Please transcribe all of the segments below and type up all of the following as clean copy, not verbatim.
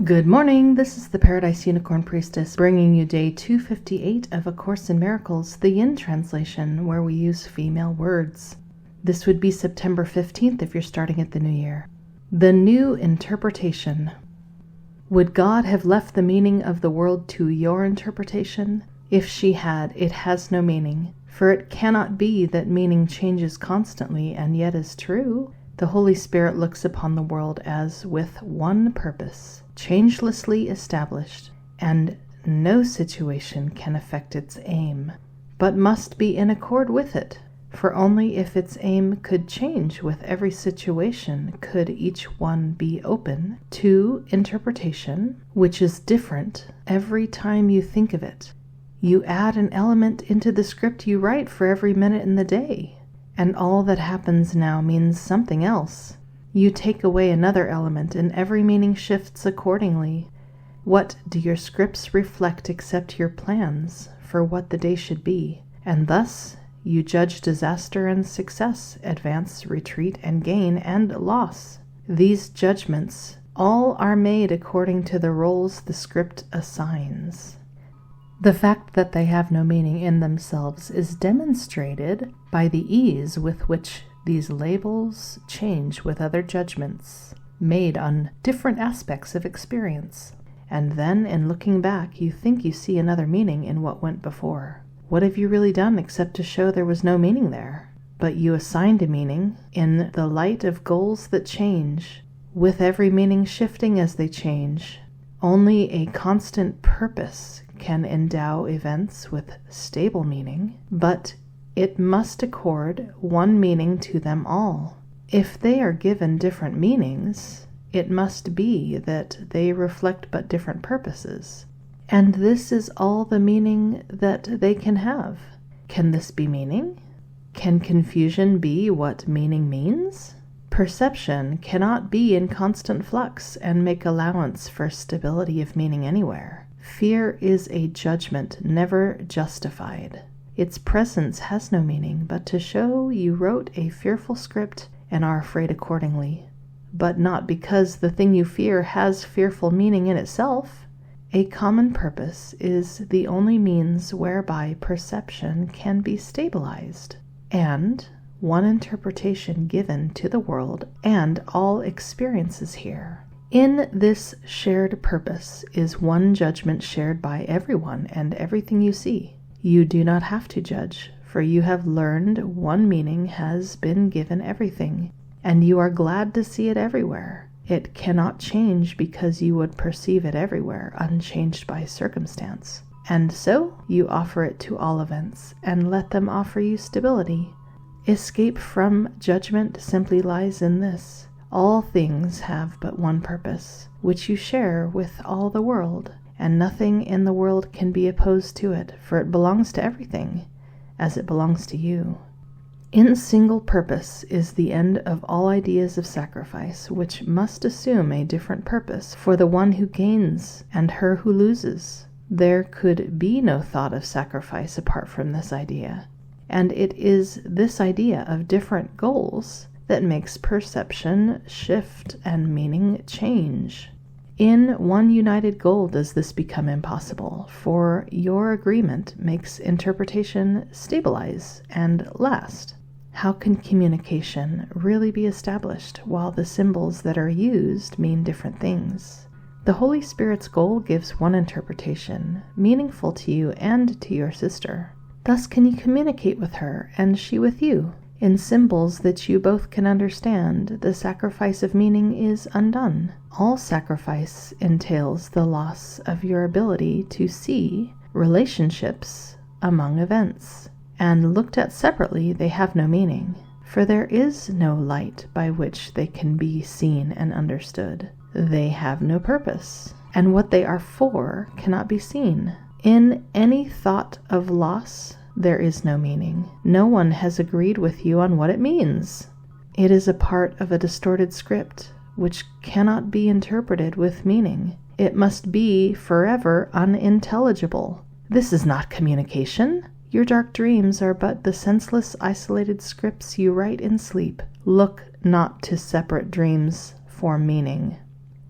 Good morning, this is the Paradise Unicorn Priestess bringing you day 258 of A Course in Miracles, the Yin translation, where we use female words. This would be September 15th if you're starting at the new year. The new interpretation. Would God have left the meaning of the world to your interpretation? If she had, it has no meaning, for it cannot be that meaning changes constantly and yet is true. The Holy Spirit looks upon the world as with one purpose, changelessly established, and no situation can affect its aim, but must be in accord with it, for only if its aim could change with every situation could each one be open to interpretation, which is different every time you think of it. You add an element into the script you write for every minute in the day, and all that happens now means something else. You take away another element, and every meaning shifts accordingly. What do your scripts reflect except your plans for what the day should be? And thus you judge disaster and success, advance, retreat, and gain, and loss. These judgments all are made according to the roles the script assigns. The fact that they have no meaning in themselves is demonstrated by the ease with which these labels change with other judgments made on different aspects of experience. And then, in looking back, you think you see another meaning in what went before. What have you really done except to show there was no meaning there? But you assigned a meaning in the light of goals that change, with every meaning shifting as they change. Only a constant purpose can endow events with stable meaning, but it must accord one meaning to them all. If they are given different meanings, it must be that they reflect but different purposes. And this is all the meaning that they can have. Can this be meaning? Can confusion be what meaning means? Perception cannot be in constant flux and make allowance for stability of meaning anywhere. Fear is a judgment never justified. Its presence has no meaning but to show you wrote a fearful script and are afraid accordingly, but not because the thing you fear has fearful meaning in itself. A common purpose is the only means whereby perception can be stabilized, and one interpretation given to the world and all experiences here. In this shared purpose is one judgment shared by everyone and everything you see. You do not have to judge, for you have learned one meaning has been given everything, and you are glad to see it everywhere. It cannot change because you would perceive it everywhere, unchanged by circumstance. And so you offer it to all events, and let them offer you stability. Escape from judgment simply lies in this. All things have but one purpose, which you share with all the world, and nothing in the world can be opposed to it, for it belongs to everything, as it belongs to you. In single purpose is the end of all ideas of sacrifice, which must assume a different purpose for the one who gains and her who loses. There could be no thought of sacrifice apart from this idea, and it is this idea of different goals that makes perception shift and meaning change. In one united goal does this become impossible, for your agreement makes interpretation stabilize and last. How can communication really be established while the symbols that are used mean different things? The Holy Spirit's goal gives one interpretation, meaningful to you and to your sister. Thus can you communicate with her and she with you. In symbols that you both can understand, the sacrifice of meaning is undone. All sacrifice entails the loss of your ability to see relationships among events, and looked at separately they have no meaning, for there is no light by which they can be seen and understood. They have no purpose, and what they are for cannot be seen. In any thought of loss, there is no meaning. No one has agreed with you on what it means. It is a part of a distorted script, which cannot be interpreted with meaning. It must be forever unintelligible. This is not communication. Your dark dreams are but the senseless, isolated scripts you write in sleep. Look not to separate dreams for meaning.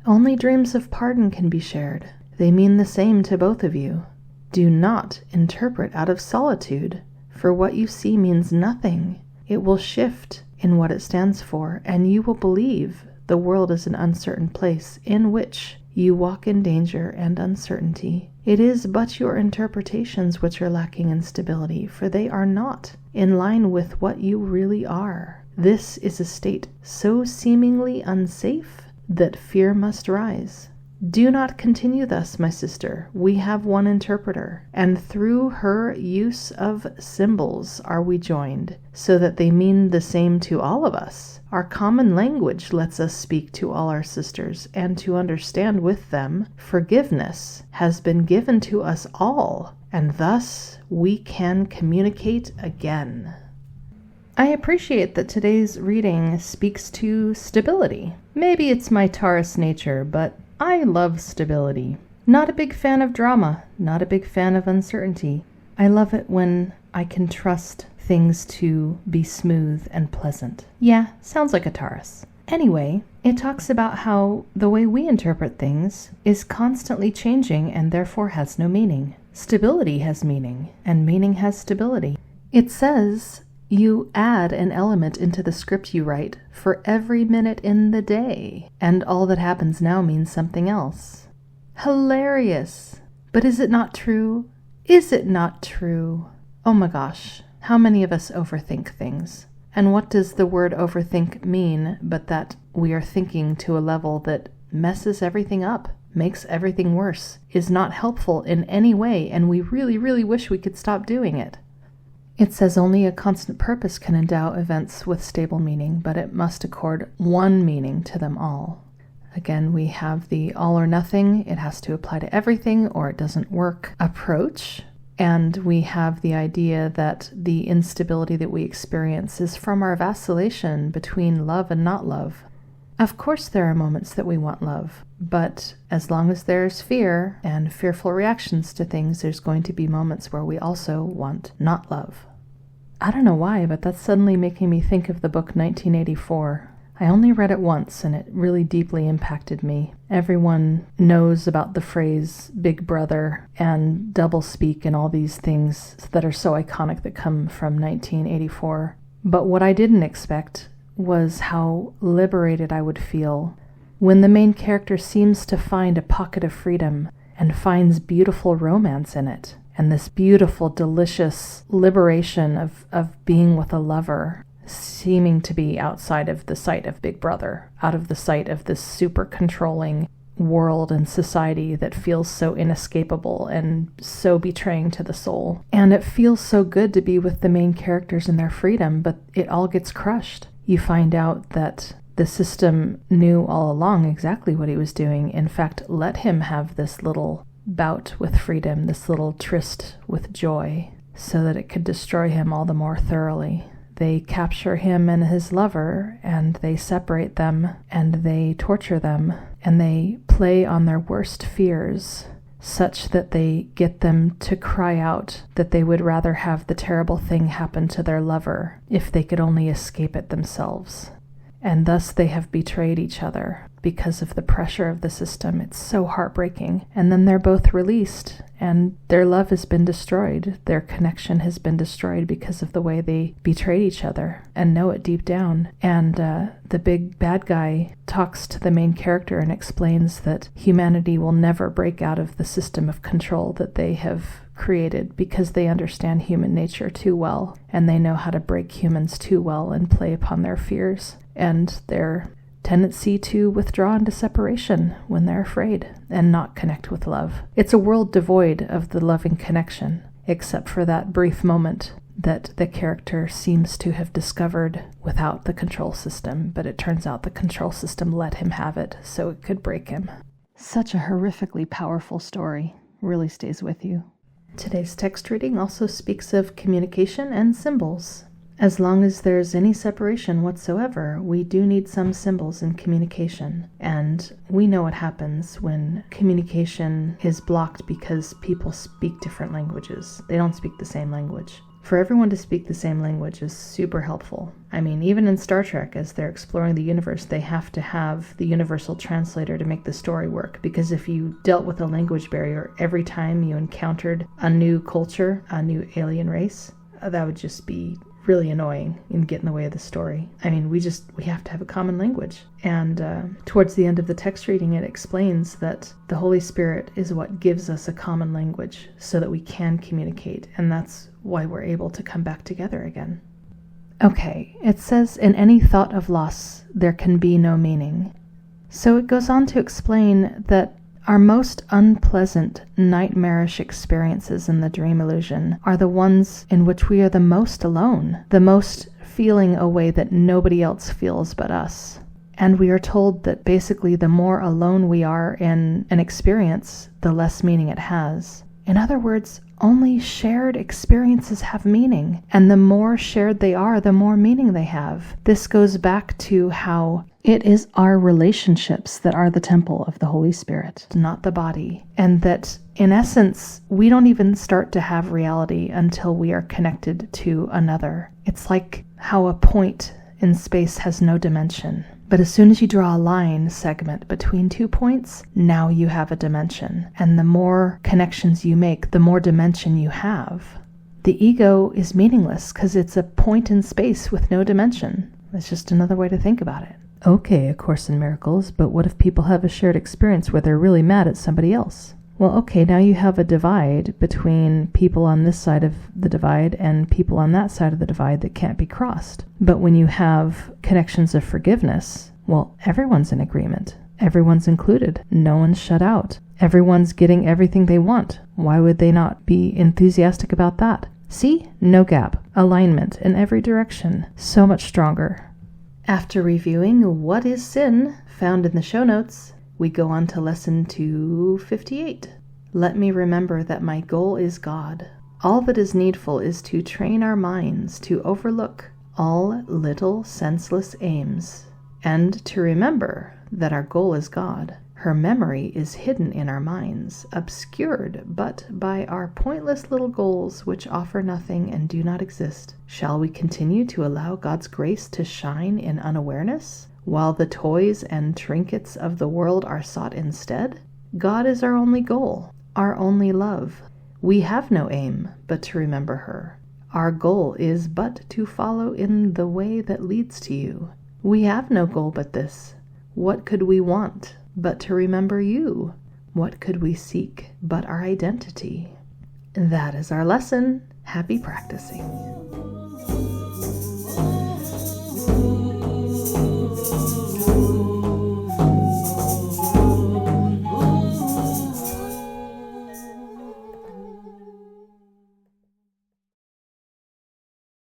Only dreams of pardon can be shared. They mean the same to both of you. Do not interpret out of solitude, for what you see means nothing. It will shift in what it stands for, and you will believe the world is an uncertain place in which you walk in danger and uncertainty. It is but your interpretations which are lacking in stability, for they are not in line with what you really are. This is a state so seemingly unsafe that fear must rise. Do not continue thus, my sister. We have one interpreter, and through her use of symbols are we joined, so that they mean the same to all of us. Our common language lets us speak to all our sisters, and to understand with them. Forgiveness has been given to us all, and thus we can communicate again. I appreciate that today's reading speaks to stability. Maybe it's my Taurus nature, but I love stability. Not a big fan of drama, not a big fan of uncertainty. I love it when I can trust things to be smooth and pleasant. Yeah, sounds like a Taurus. Anyway, it talks about how the way we interpret things is constantly changing and therefore has no meaning. Stability has meaning, and meaning has stability. It says you add an element into the script you write for every minute in the day, and all that happens now means something else. Hilarious! But is it not true? Is it not true? Oh my gosh, how many of us overthink things? And what does the word overthink mean but that we are thinking to a level that messes everything up, makes everything worse, is not helpful in any way, and we really, really wish we could stop doing it? It says only a constant purpose can endow events with stable meaning, but it must accord one meaning to them all. Again, we have the all or nothing, it has to apply to everything or it doesn't work approach. And we have the idea that the instability that we experience is from our vacillation between love and not love. Of course there are moments that we want love, but as long as there's fear and fearful reactions to things, there's going to be moments where we also want not love. I don't know why, but that's suddenly making me think of the book 1984. I only read it once, and it really deeply impacted me. Everyone knows about the phrase Big Brother and doublespeak and all these things that are so iconic that come from 1984. But what I didn't expect was how liberated I would feel when the main character seems to find a pocket of freedom and finds beautiful romance in it, and this beautiful, delicious liberation of being with a lover, seeming to be outside of the sight of Big Brother, out of the sight of this super controlling world and society that feels so inescapable and so betraying to the soul. And it feels so good to be with the main characters in their freedom, but it all gets crushed. You find out that the system knew all along exactly what he was doing. In fact, let him have this little bout with freedom, this little tryst with joy, so that it could destroy him all the more thoroughly. They capture him and his lover, and they separate them, and they torture them, and they play on their worst fears, such that they get them to cry out that they would rather have the terrible thing happen to their lover if they could only escape it themselves. And thus they have betrayed each other because of the pressure of the system. It's so heartbreaking. And then they're both released, and their love has been destroyed. Their connection has been destroyed because of the way they betrayed each other and know it deep down. And the big bad guy talks to the main character and explains that humanity will never break out of the system of control that they have created because they understand human nature too well, and they know how to break humans too well and play upon their fears and their tendency to withdraw into separation when they're afraid and not connect with love. It's a world devoid of the loving connection, except for that brief moment that the character seems to have discovered without the control system, but it turns out the control system let him have it so it could break him. Such a horrifically powerful story. Really stays with you. Today's text reading also speaks of communication and symbols. As long as there's any separation whatsoever, we do need some symbols in communication. And we know what happens when communication is blocked because people speak different languages. They don't speak the same language. For everyone to speak the same language is super helpful. I mean, even in Star Trek, as they're exploring the universe, they have to have the universal translator to make the story work. Because if you dealt with a language barrier every time you encountered a new culture, a new alien race, that would just be really annoying and get in the way of the story. I mean, we have to have a common language. And towards the end of the text reading, it explains that the Holy Spirit is what gives us a common language so that we can communicate. And that's why we're able to come back together again. Okay, it says, in any thought of loss, there can be no meaning. So it goes on to explain that our most unpleasant, nightmarish experiences in the dream illusion are the ones in which we are the most alone, the most feeling a way that nobody else feels but us. And we are told that basically the more alone we are in an experience, the less meaning it has. In other words, only shared experiences have meaning, and the more shared they are, the more meaning they have. This goes back to how it is our relationships that are the temple of the Holy Spirit, not the body. And that, in essence, we don't even start to have reality until we are connected to another. It's like how a point in space has no dimension. But as soon as you draw a line segment between 2 points, now you have a dimension. And the more connections you make, the more dimension you have. The ego is meaningless because it's a point in space with no dimension. That's just another way to think about it. Okay, A Course in Miracles, but what if people have a shared experience where they're really mad at somebody else? Well, okay, now you have a divide between people on this side of the divide and people on that side of the divide that can't be crossed. But when you have connections of forgiveness, well, everyone's in agreement. Everyone's included. No one's shut out. Everyone's getting everything they want. Why would they not be enthusiastic about that? See? No gap. Alignment in every direction. So much stronger. After reviewing What is Sin, found in the show notes, we go on to lesson 258. Let me remember that my goal is God. All that is needful is to train our minds to overlook all little senseless aims, and to remember that our goal is God. Her memory is hidden in our minds, obscured but by our pointless little goals which offer nothing and do not exist. Shall we continue to allow God's grace to shine in unawareness, while the toys and trinkets of the world are sought instead? God is our only goal, our only love. We have no aim but to remember her. Our goal is but to follow in the way that leads to you. We have no goal but this. What could we want but to remember you? What could we seek but our identity? That is our lesson. Happy practicing.